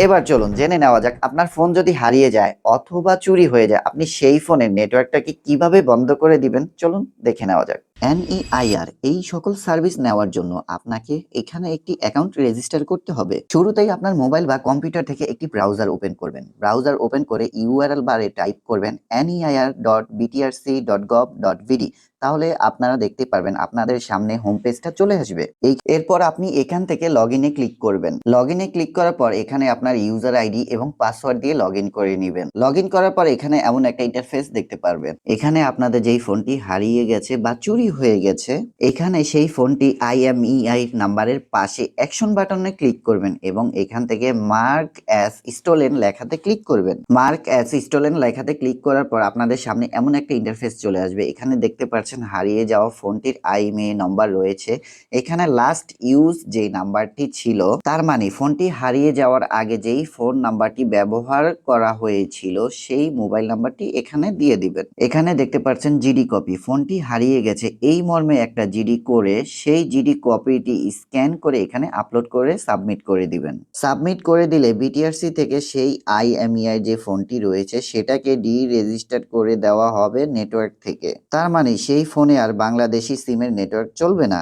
এবার চলুন জেনে নেওয়া যাক আপনার ফোন যদি হারিয়ে যায় অথবা চুরি হয়ে যায় আপনি সেই ফোনের নেটওয়ার্কটাকে কিভাবে বন্ধ করে দিবেন চলুন দেখে নেওয়া যাক। NEIR এই সকল সার্ভিস নেওয়ার জন্য আপনাকে এখানে একটি অ্যাকাউন্ট রেজিস্টার করতে হবে। শুরুতেই আপনার মোবাইল বা কম্পিউটার থেকে একটি ব্রাউজার ওপেন করবেন। ব্রাউজার ওপেন করে URL বারে টাইপ করবেন neir.btrc.gov.bd। তাহলে আপনারা দেখতে পারবেন আপনাদের সামনে হোম পেজটা চলে আসবে। এরপর আপনি এখান থেকে লগইনে ক্লিক করবেন। লগইনে ক্লিক করার পর এখানে আপনার ইউজার আইডি এবং পাসওয়ার্ড দিয়ে লগইন করে নেবেন। লগইন করার পর এখানে এমন একটা ইন্টারফেস দেখতে পারবেন। এখানে আপনাদের যেই ফোনটি হারিয়ে গেছে বা চুরি হয়ে গেছে এখানে সেই ফোনটি IMEI নাম্বারের পাশে অ্যাকশন বাটনে ক্লিক করবেন এবং এখান থেকে মার্ক অ্যাজ স্টোলেন লেখাতে ক্লিক করবেন। মার্ক অ্যাজ স্টোলেন লেখাতে ক্লিক করার পর আপনাদের সামনে এমন একটা ইন্টারফেস চলে আসবে। এখানে দেখতে পাচ্ছেন হারিয়ে যাওয়া ফোনটির IMEI নাম্বার রয়েছে। এখানে লাস্ট ইউজ যেই নাম্বারটি ছিল তার মানে ফোনটি হারিয়ে যাওয়ার আগে যেই ফোন নাম্বারটি ব্যবহার করা হয়েছিল সেই মোবাইল নাম্বারটি এখানে দিয়ে দিবেন। এখানে দেখতে পাচ্ছেন জিডি কপি, ফোনটি হারিয়ে গেছে এই মর্মে একটা জিডি করে সেই জিডি কপিটি স্ক্যান করে এখানে আপলোড করে সাবমিট করে দিবেন। সাবমিট করে দিলে বিটিআরসি থেকে সেই IMEI যে ফোনটি রয়েছে সেটাকে রেজিস্টার করে দেওয়া হবে নেটওয়ার্ক থেকে। তার মানে সেই ফোনে আর বাংলাদেশি সিমের নেটওয়ার্ক চলবে না।